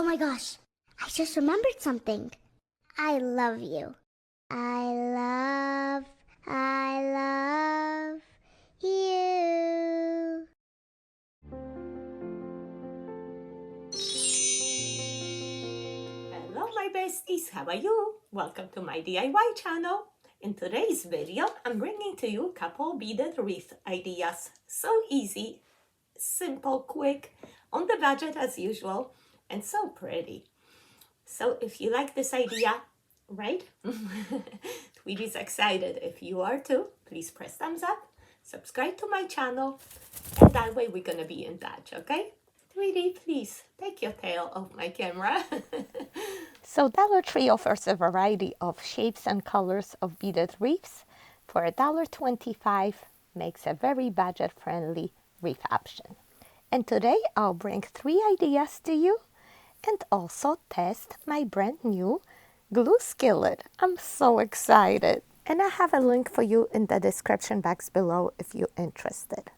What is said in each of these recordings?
my gosh, I just remembered something. I love you. I love you. Hello my besties, how are you? Welcome to my DIY channel. In today's video, I'm bringing to you a couple beaded wreath ideas. So easy, simple, quick, on the budget as usual, and so pretty. So if you like this idea, right? Tweety's excited. If you are too, please press thumbs up, subscribe to my channel, and that way we're gonna be in touch, okay? Tweety, please take your tail off my camera. So Dollar Tree offers a variety of shapes and colors of beaded wreaths for $1.25, makes a very budget-friendly wreath option. And today I'll bring 3 ideas to you and also test my brand new glue skillet. I'm so excited. And I have a link for you in the description box below if you're interested.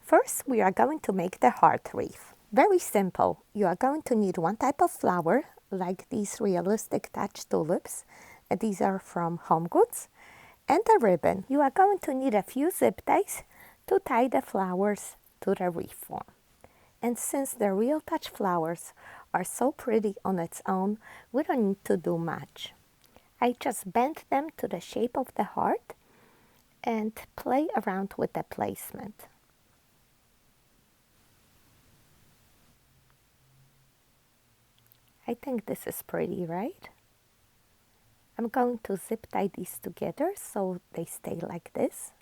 First, we are going to make the heart wreath. Very simple. You are going to need one type of flower, like these realistic touch tulips. These are from Home Goods. And a ribbon. You are going to need a few zip ties to tie the flowers to the wreath form. And since the real touch flowers are so pretty on its own, we don't need to do much. I just bend them to the shape of the heart and play around with the placement. I think this is pretty, right? I'm going to zip tie these together so they stay like this.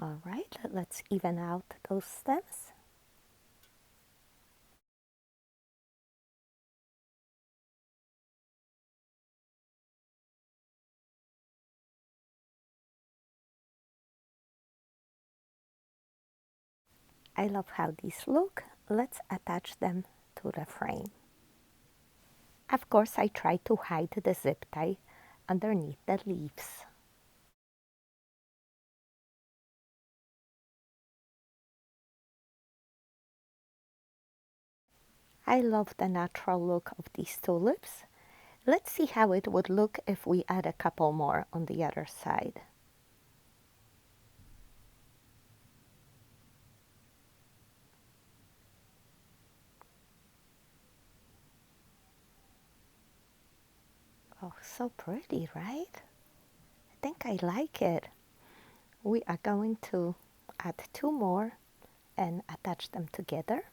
All right, let's even out those stems. I love how these look. Let's attach them to the frame. Of course, I try to hide the zip tie underneath the leaves. I love the natural look of these tulips. Let's see how it would look if we add a couple more on the other side. Oh, so pretty, right? I think I like it. We are going to add 2 more and attach them together.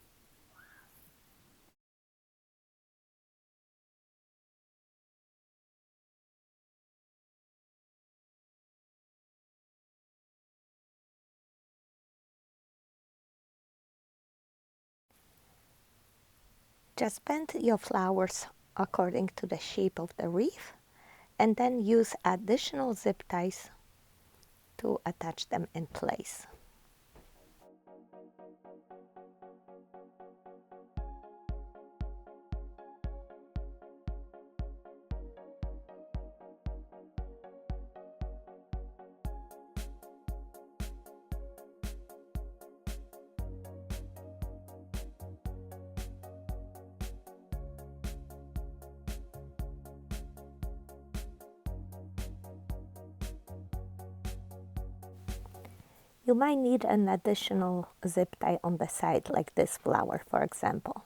Just bend your flowers according to the shape of the wreath and then use additional zip ties to attach them in place. You might need an additional zip tie on the side, like this flower, for example.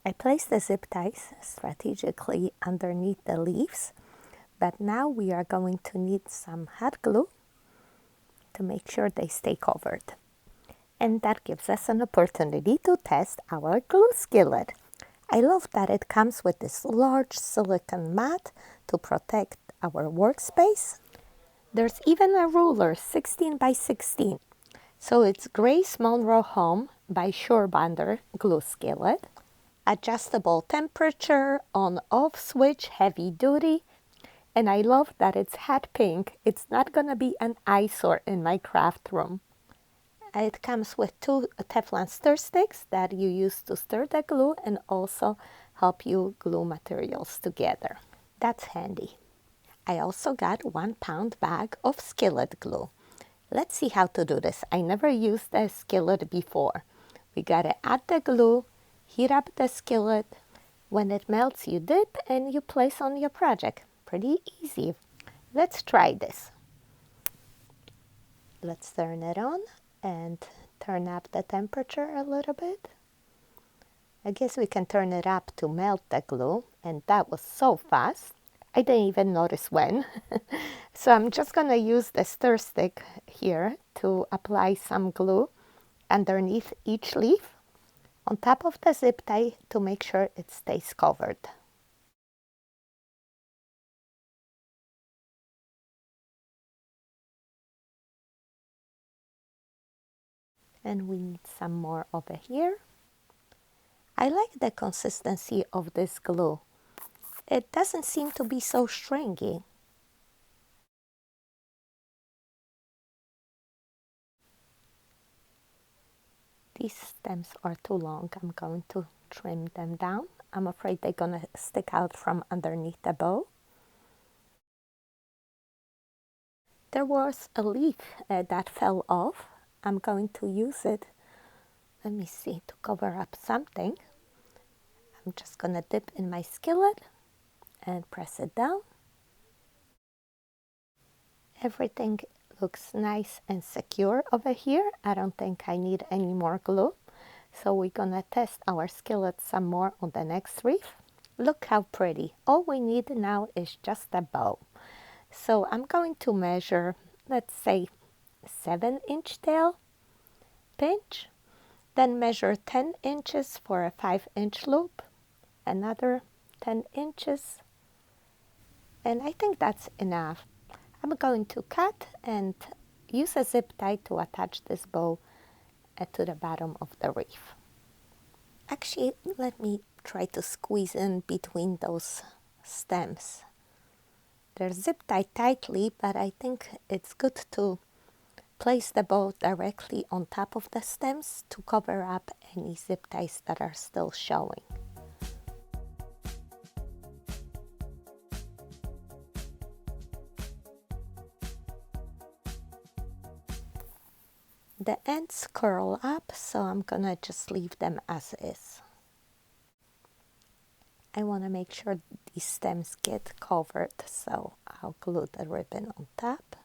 I placed the zip ties strategically underneath the leaves, but now we are going to need some hot glue to make sure they stay covered. And that gives us an opportunity to test our glue skillet. I love that it comes with this large silicone mat to protect our workspace. There's even a ruler, 16 by 16. So it's Grace Monroe Home by Surebonder glue skillet. Adjustable temperature, on-off switch, heavy duty. And I love that it's hot pink. It's not gonna be an eyesore in my craft room. It comes with 2 Teflon stir sticks that you use to stir the glue and also help you glue materials together. That's handy. I also got 1-pound bag of skillet glue. Let's see how to do this. I never used a skillet before. We gotta add the glue, heat up the skillet. When it melts, you dip and you place on your project. Pretty easy. Let's try this. Let's turn it on and turn up the temperature a little bit. I guess we can turn it up to melt the glue, and that was so fast. I didn't even notice when. So I'm just gonna use the stir stick here to apply some glue underneath each leaf on top of the zip tie to make sure it stays covered. And we need some more over here. I like the consistency of this glue. It doesn't seem to be so stringy. These stems are too long. I'm going to trim them down. I'm afraid they're gonna stick out from underneath the bow. There was a leaf that fell off. I'm going to use it, let me see, to cover up something. I'm just gonna dip in my skillet and press it down. Everything looks nice and secure over here. I don't think I need any more glue. So we're gonna test our skillet some more on the next reef. Look how pretty. All we need now is just a bow. So I'm going to measure, let's say 7-inch tail pinch, then measure 10 inches for a 5-inch loop, another 10 inches, and I think that's enough. I'm going to cut and use a zip tie to attach this bow to the bottom of the reef. Actually, let me try to squeeze in between those stems. They're zip tied tightly, but I think it's good to place the bow directly on top of the stems to cover up any zip ties that are still showing. The ends curl up, so I'm gonna just leave them as is. I want to make sure these stems get covered, so I'll glue the ribbon on top.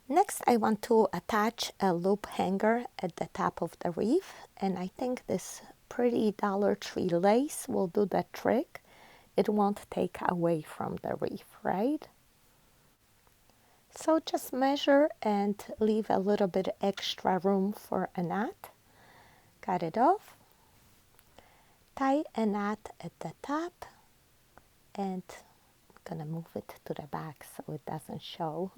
Next, I want to attach a loop hanger at the top of the reef, and I think this pretty Dollar Tree lace will do the trick. It won't take away from the reef, right? So just measure and leave a little bit extra room for a knot. Cut it off. Tie a knot at the top, and I'm gonna move it to the back so it doesn't show.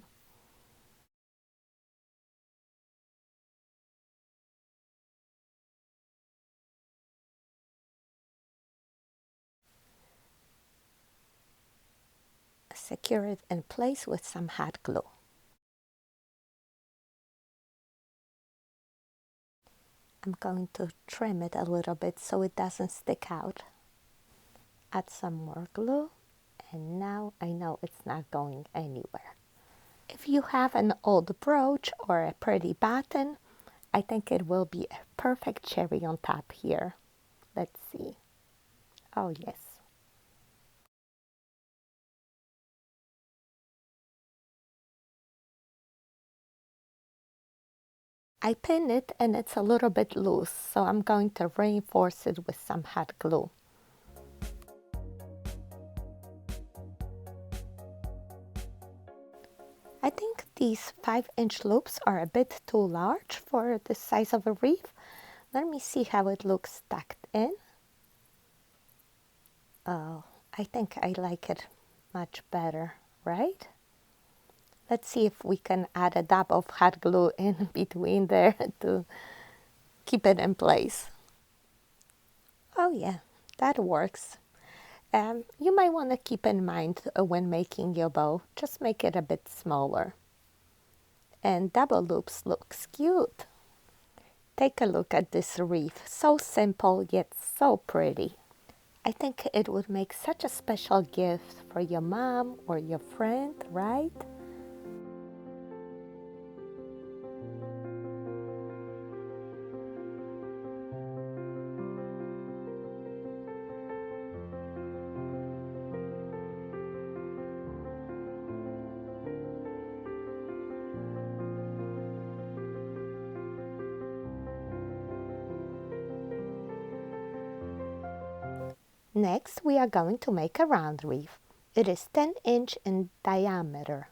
Secure it in place with some hot glue. I'm going to trim it a little bit so it doesn't stick out. Add some more glue, and now I know it's not going anywhere. If you have an old brooch or a pretty button, I think it will be a perfect cherry on top here. Let's see. Oh yes. I pin it and it's a little bit loose, so I'm going to reinforce it with some hot glue. I think these 5-inch loops are a bit too large for the size of a reef. Let me see how it looks tucked in. Oh, I think I like it much better, right? Let's see if we can add a dab of hot glue in between there to keep it in place. Oh yeah, that works. You might want to keep in mind when making your bow, just make it a bit smaller. And double loops looks cute. Take a look at this wreath, so simple yet so pretty. I think it would make such a special gift for your mom or your friend, right? Next, we are going to make a round wreath. It is 10-inch in diameter.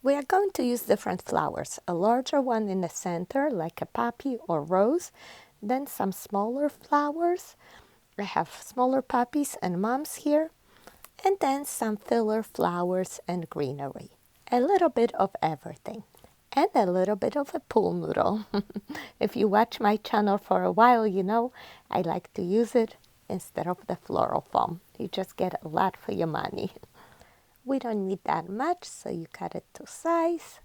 We are going to use different flowers, a larger one in the center like a poppy or rose, then some smaller flowers. I have smaller poppies and mums here, and then some filler flowers and greenery. A little bit of everything. And a little bit of a pool noodle. If you watch my channel for a while, you know I like to use it instead of the floral foam. You just get a lot for your money. We don't need that much, so you cut it to size.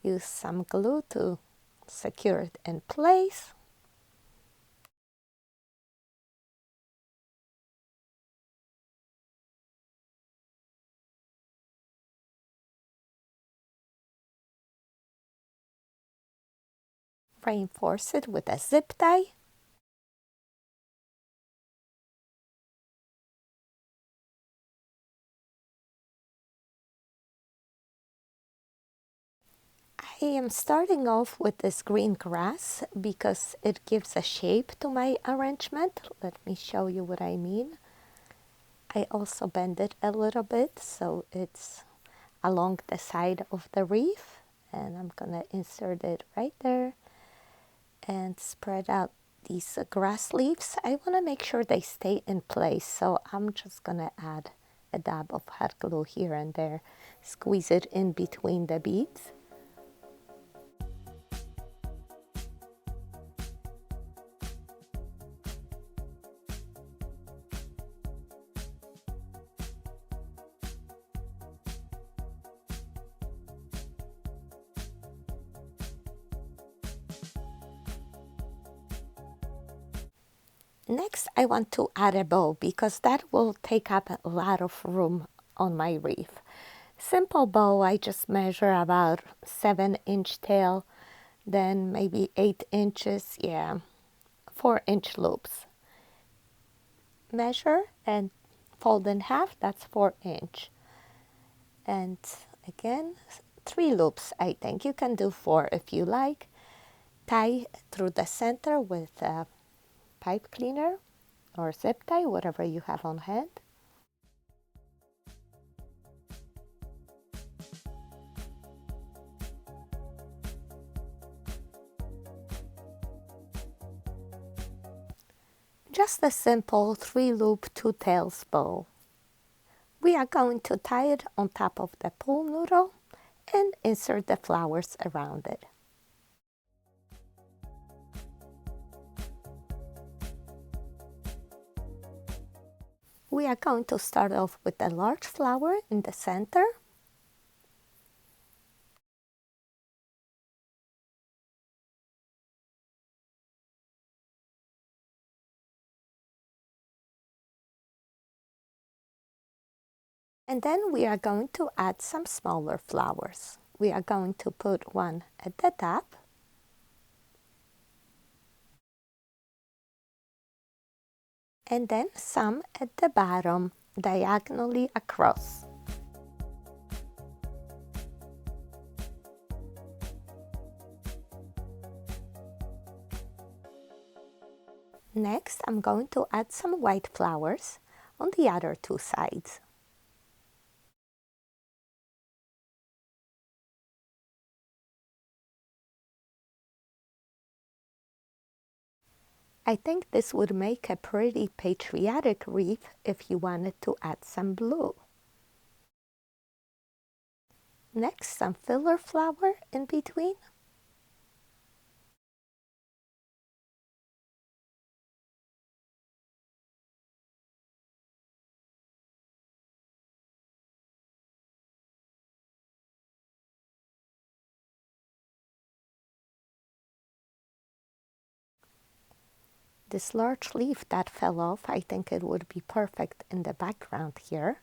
Use some glue to secure it in place. Reinforce it with a zip tie. I am starting off with this green grass because it gives a shape to my arrangement. Let me show you what I mean. I also bend it a little bit so it's along the side of the wreath, and I'm gonna insert it right there and spread out these grass leaves. I want to make sure they stay in place, so I'm just gonna add a dab of hot glue here and there, squeeze it in between the beads. Next, I want to add a bow because that will take up a lot of room on my wreath. Simple bow, I just measure about 7-inch tail, then maybe 8 inches, yeah, 4-inch loops. Measure and fold in half, that's 4-inch. And again, 3 loops, I think. You can do 4 if you like. Tie through the center with a pipe cleaner or zip tie, whatever you have on hand. Just a simple 3-loop 2-tails bow. We are going to tie it on top of the pool noodle and insert the flowers around it. We are going to start off with a large flower in the center. And then we are going to add some smaller flowers. We are going to put one at the top. And then some at the bottom, diagonally across. Next, I'm going to add some white flowers on the other 2 sides. I think this would make a pretty patriotic wreath if you wanted to add some blue. Next, some filler flower in between. this large leaf that fell off, I think it would be perfect in the background here.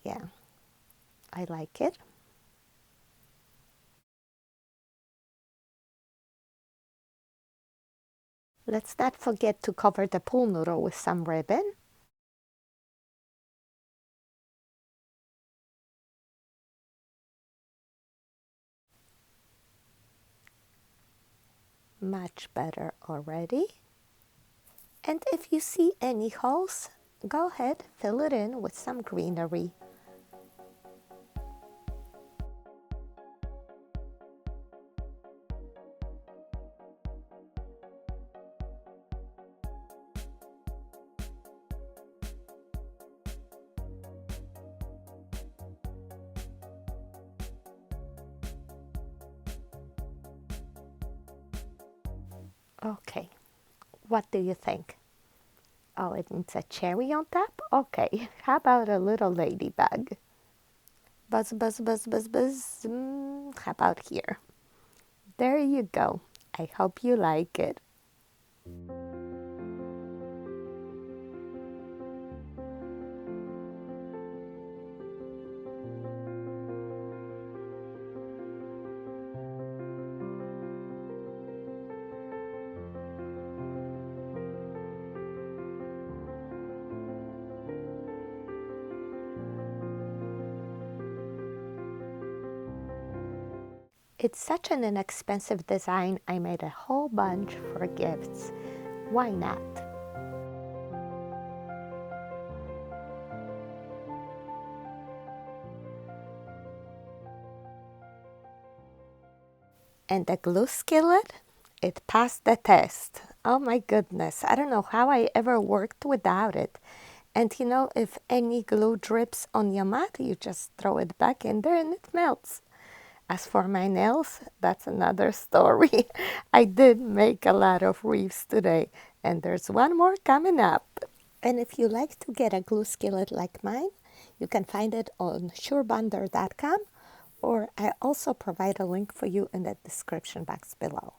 Yeah, I like it. Let's not forget to cover the pool noodle with some ribbon. Much better already. And if you see any holes, go ahead, fill it in with some greenery. Okay, what do you think? Oh, it needs a cherry on top? Okay, how about a little ladybug? Buzz, buzz, buzz, buzz, buzz. How about here? There you go. I hope you like it. It's such an inexpensive design, I made a whole bunch for gifts. Why not? And the glue skillet, it passed the test. Oh my goodness, I don't know how I ever worked without it. And you know, if any glue drips on your mat, you just throw it back in there and it melts. As for my nails, that's another story. I did make a lot of wreaths today, and there's one more coming up. And if you like to get a glue skillet like mine, you can find it on surebonder.com, or I also provide a link for you in the description box below.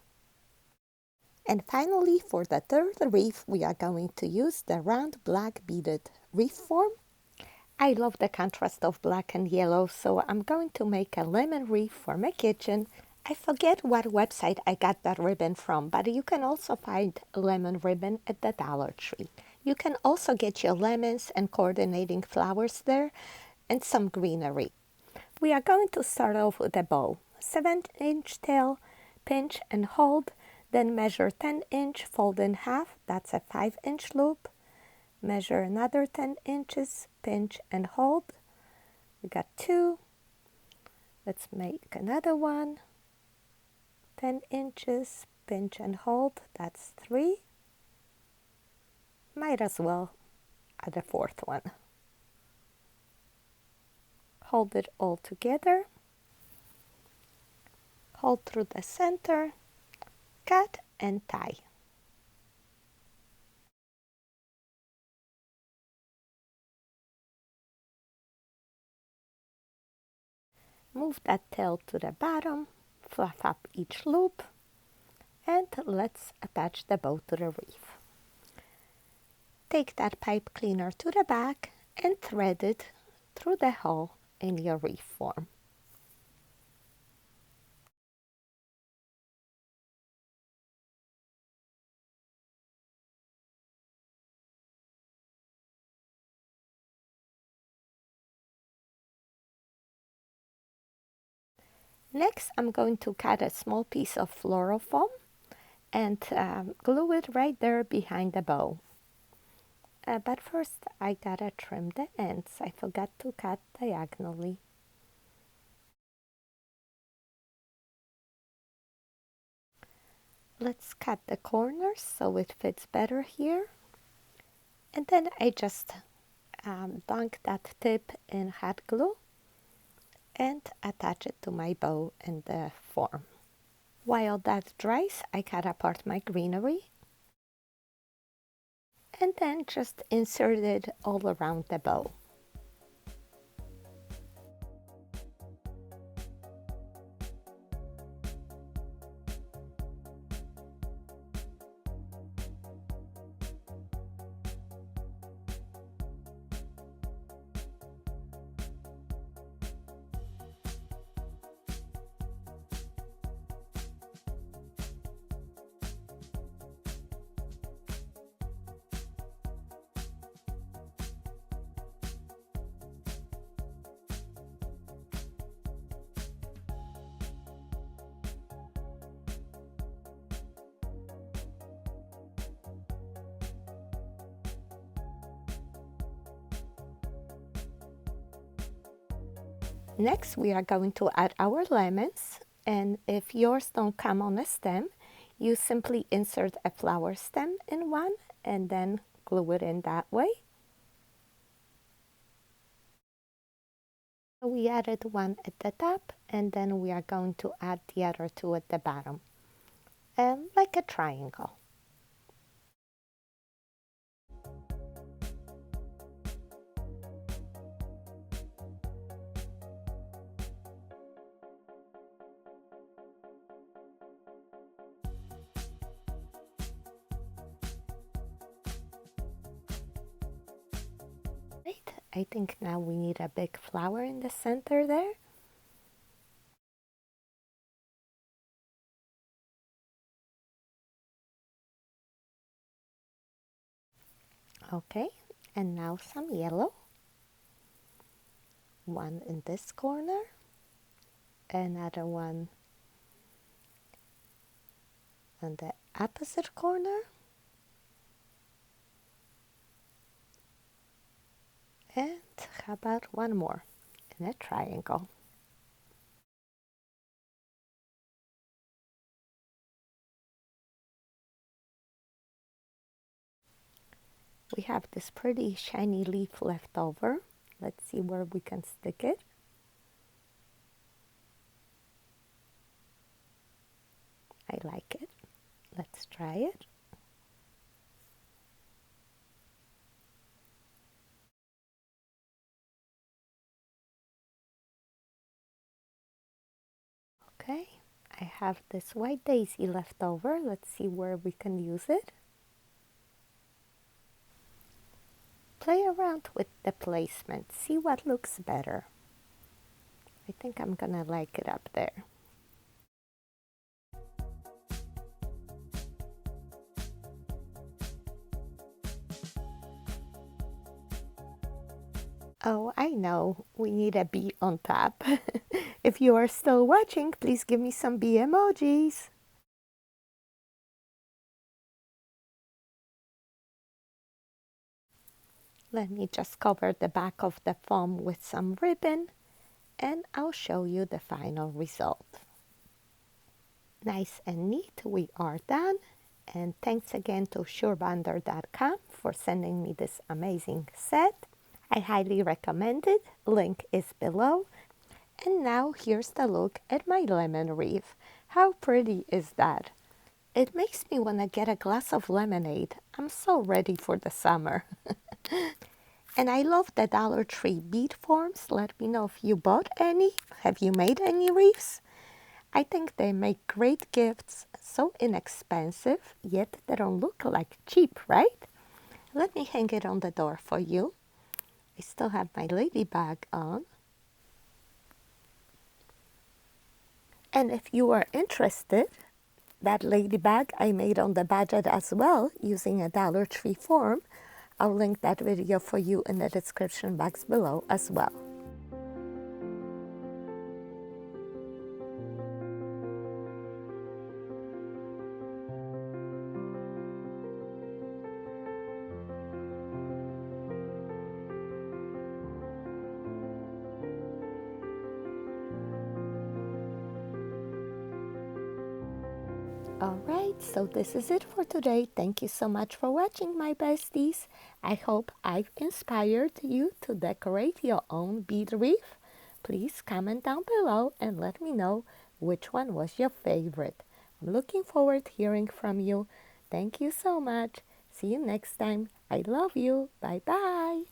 And finally, for the third wreath, we are going to use the round black beaded wreath form. I love the contrast of black and yellow, so I'm going to make a lemon wreath for my kitchen. I forget what website I got that ribbon from, but you can also find lemon ribbon at the Dollar Tree. You can also get your lemons and coordinating flowers there and some greenery. We are going to start off with a bow. 7-inch tail, pinch and hold, then measure 10-inch, fold in half, that's a 5-inch loop. Measure another 10 inches, pinch and hold. We got 2. Let's make another one. 10 inches, pinch and hold, that's 3. Might as well add a 4th one. Hold it all together. Hold through the center, cut and tie. Move that tail to the bottom, fluff up each loop, and let's attach the bow to the wreath. Take that pipe cleaner to the back and thread it through the hole in your wreath form. Next, I'm going to cut a small piece of floral foam and glue it right there behind the bow. But first, I gotta trim the ends. I forgot to cut diagonally. Let's cut the corners so it fits better here. And then I just dunk that tip in hot glue and attach it to my bow in the form. While that dries, I cut apart my greenery and then just insert it all around the bow. Next, we are going to add our lemons, and if yours don't come on a stem, you simply insert a flower stem in one and then glue it in that way. We added one at the top, and then we are going to add the other two at the bottom, like a triangle. Right, I think now we need a big flower in the center there. Okay, and now some yellow. One in this corner, another one on the opposite corner, and how about one more in a triangle. We have this pretty shiny leaf left over. Let's see where we can stick it. I like it. Let's try it. Okay, I have this white daisy left over. Let's see where we can use it. Play around with the placement. See what looks better. I think I'm gonna like it up there. Oh, I know. We need a bee on top. If you are still watching, please give me some bee emojis. Let me just cover the back of the foam with some ribbon, and I'll show you the final result. Nice and neat, we are done. And thanks again to surebonder.com for sending me this amazing set. I highly recommend it. Link is below. And now here's the look at my lemon wreath. How pretty is that? It makes me want to get a glass of lemonade. I'm so ready for the summer. And I love the Dollar Tree bead forms. Let me know if you bought any. Have you made any wreaths? I think they make great gifts, so inexpensive, yet they don't look like cheap, right? Let me hang it on the door for you. I still have my ladybug on. And if you are interested, that ladybug I made on the budget as well using a Dollar Tree form. I'll link that video for you in the description box below as well. Alright, so this is it for today. Thank you so much for watching, my besties. I hope I've inspired you to decorate your own bead wreath. Please comment down below and let me know which one was your favorite. I'm looking forward to hearing from you. Thank you so much. See you next time. I love you. Bye bye.